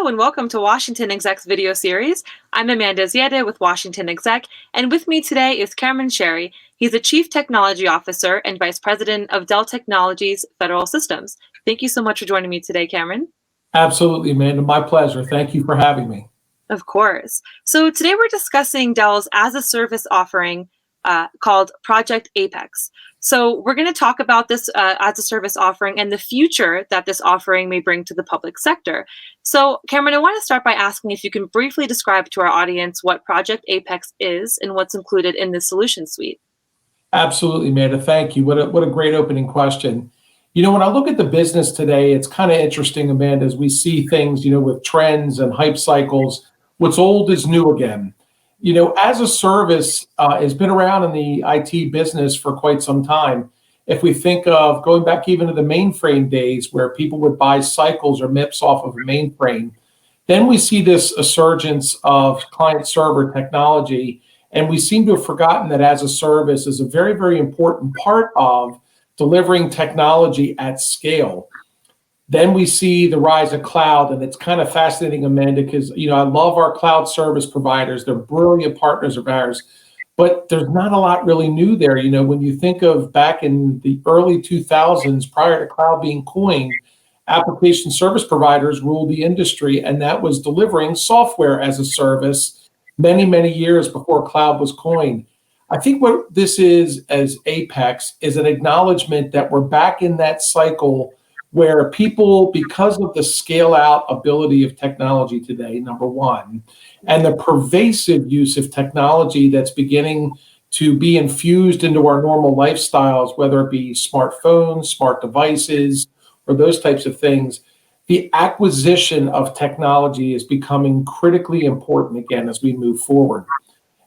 Hello and welcome to Washington Exec's video series. I'm Amanda Ziadeh with Washington Exec, and with me today is Cameron Chehreh. He's the Chief Technology Officer and Vice President of Dell Technologies Federal Systems. Thank you so much for joining me today, Cameron. Absolutely, Amanda. My pleasure. Thank you for having me. Of course. So today we're discussing Dell's as-a-service offering called Project Apex. So we're going to talk about this as-a-service offering and the future that this offering may bring to the public sector. So Cameron, I want to start by asking if you can briefly describe to our audience what Project Apex is and what's included in the solution suite. Absolutely, Amanda. Thank you. What a great opening question. When I look at the business today, it's kind of interesting, Amanda, as we see things, with trends and hype cycles. What's old is new again. As a service has been around in the IT business for quite some time. If we think of going back even to the mainframe days where people would buy cycles or MIPS off of a mainframe, then we see this resurgence of client-server technology, and we seem to have forgotten that as a service is a very, very important part of delivering technology at scale. Then we see the rise of cloud, and it's kind of fascinating, Amanda, because I love our cloud service providers. They're brilliant partners of ours, but there's not a lot really new there. When you think of back in the early 2000s, prior to cloud being coined, application service providers ruled the industry, and that was delivering software as a service many, many years before cloud was coined. I think what this is as Apex is an acknowledgement that we're back in that cycle where people, because of the scale out ability of technology today, number one, and the pervasive use of technology that's beginning to be infused into our normal lifestyles, whether it be smartphones, smart devices, or those types of things, the acquisition of technology is becoming critically important again as we move forward.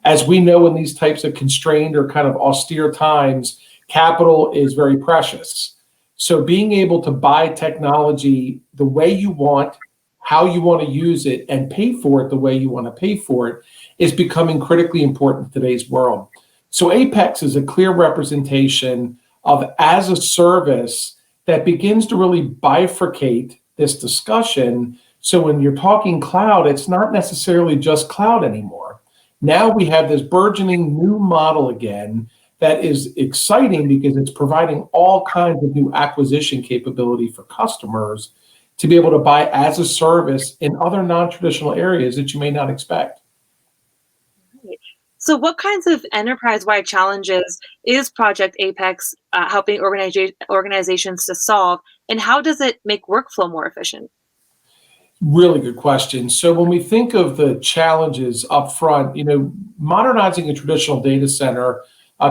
As we know, in these types of constrained or kind of austere times, capital is very precious. So being able to buy technology the way you want, how you want to use it, and pay for it the way you want to pay for it is becoming critically important in today's world. So Apex is a clear representation of as a service that begins to really bifurcate this discussion. So when you're talking cloud, it's not necessarily just cloud anymore. Now we have this burgeoning new model again that is exciting because it's providing all kinds of new acquisition capability for customers to be able to buy as a service in other non-traditional areas that you may not expect. So what kinds of enterprise-wide challenges is Project Apex helping organizations to solve, and how does it make workflow more efficient? Really good question. So when we think of the challenges up front, modernizing a traditional data center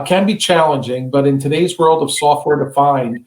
can be challenging, but in today's world of software defined,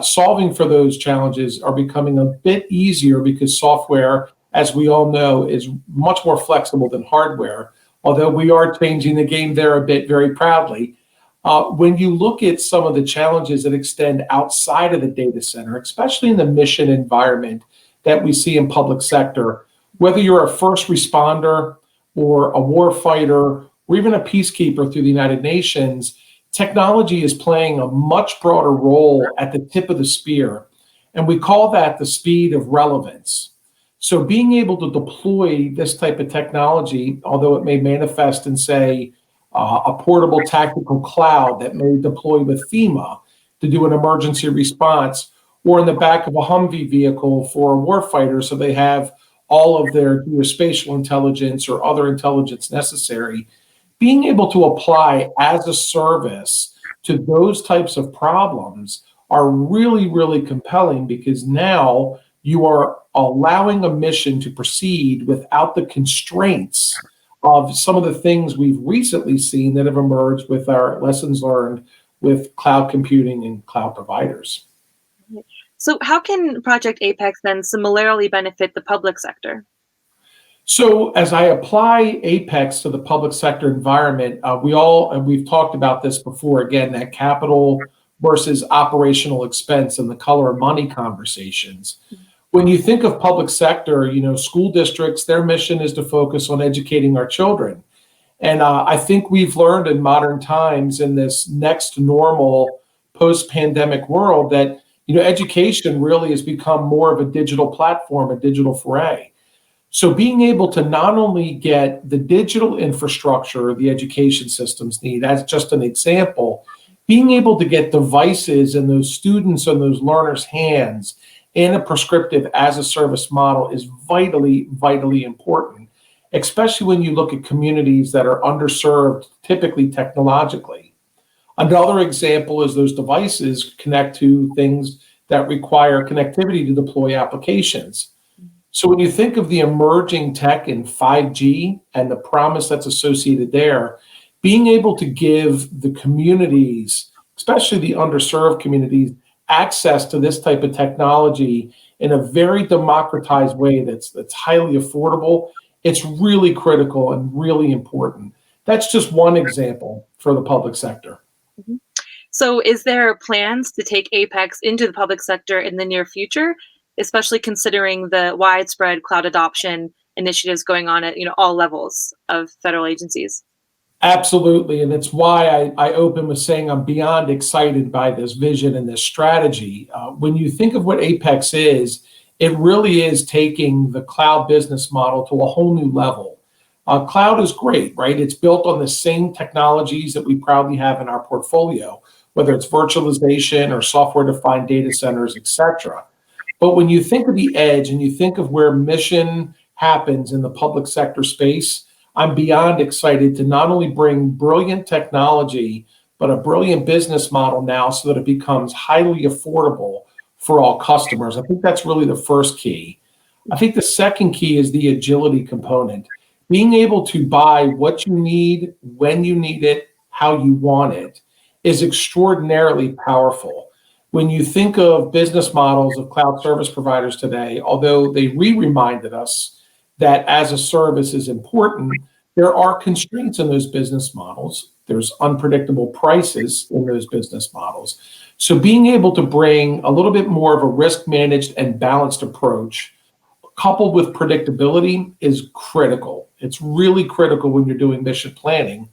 solving for those challenges are becoming a bit easier because software, as we all know, is much more flexible than hardware, although we are changing the game there a bit very proudly. When you look at some of the challenges that extend outside of the data center, especially in the mission environment that we see in public sector, whether you're a first responder or a war fighter or even a peacekeeper through the United Nations, technology is playing a much broader role at the tip of the spear. And we call that the speed of relevance. So being able to deploy this type of technology, although it may manifest in, say, a portable tactical cloud that may deploy with FEMA to do an emergency response, or in the back of a Humvee vehicle for a warfighter so they have all of their geospatial intelligence or other intelligence necessary, being able to apply as a service to those types of problems are really, really compelling because now you are allowing a mission to proceed without the constraints of some of the things we've recently seen that have emerged with our lessons learned with cloud computing and cloud providers. So how can Project Apex then similarly benefit the public sector? So as I apply Apex to the public sector environment, we've talked about this before, again, that capital versus operational expense and the color of money conversations. When you think of public sector, school districts, their mission is to focus on educating our children. And I think we've learned in modern times in this next normal post-pandemic world that education really has become more of a digital platform, a digital foray. So being able to not only get the digital infrastructure the education systems need, as just an example, being able to get devices in those students and those learners' hands in a prescriptive as a service model is vitally, vitally important, especially when you look at communities that are underserved, typically technologically. Another example is those devices connect to things that require connectivity to deploy applications. So when you think of the emerging tech in 5G and the promise that's associated there, being able to give the communities, especially the underserved communities, access to this type of technology in a very democratized way that's highly affordable, it's really critical and really important. That's just one example for the public sector. Mhm. So, is there plans to take Apex into the public sector in the near future, especially considering the widespread cloud adoption initiatives going on at all levels of federal agencies? Absolutely. And it's why I open with saying I'm beyond excited by this vision and this strategy. When you think of what Apex is, it really is taking the cloud business model to a whole new level. Cloud is great, right? It's built on the same technologies that we proudly have in our portfolio, whether it's virtualization or software defined data centers, et cetera. But when you think of the edge and you think of where mission happens in the public sector space, I'm beyond excited to not only bring brilliant technology, but a brilliant business model now so that it becomes highly affordable for all customers. I think that's really the first key. I think the second key is the agility component. Being able to buy what you need, when you need it, how you want it, is extraordinarily powerful. When you think of business models of cloud service providers today, although they reminded us that as a service is important, there are constraints in those business models. There's unpredictable prices in those business models. So being able to bring a little bit more of a risk managed and balanced approach coupled with predictability is critical. It's really critical when you're doing mission planning,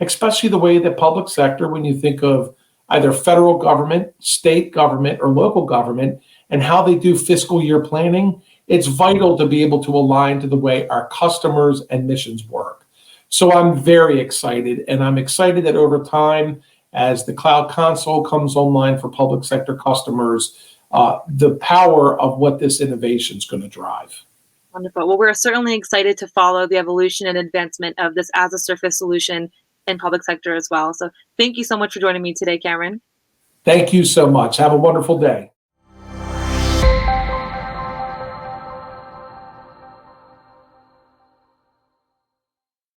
especially the way that public sector, when you think of either federal government, state government, or local government, and how they do fiscal year planning, it's vital to be able to align to the way our customers and missions work. So I'm very excited, and I'm excited that over time, as the cloud console comes online for public sector customers, the power of what this innovation is going to drive. Wonderful. Well, we're certainly excited to follow the evolution and advancement of this as a service solution in public sector as well. So thank you so much for joining me today, Cameron. Thank you so much. Have a wonderful day.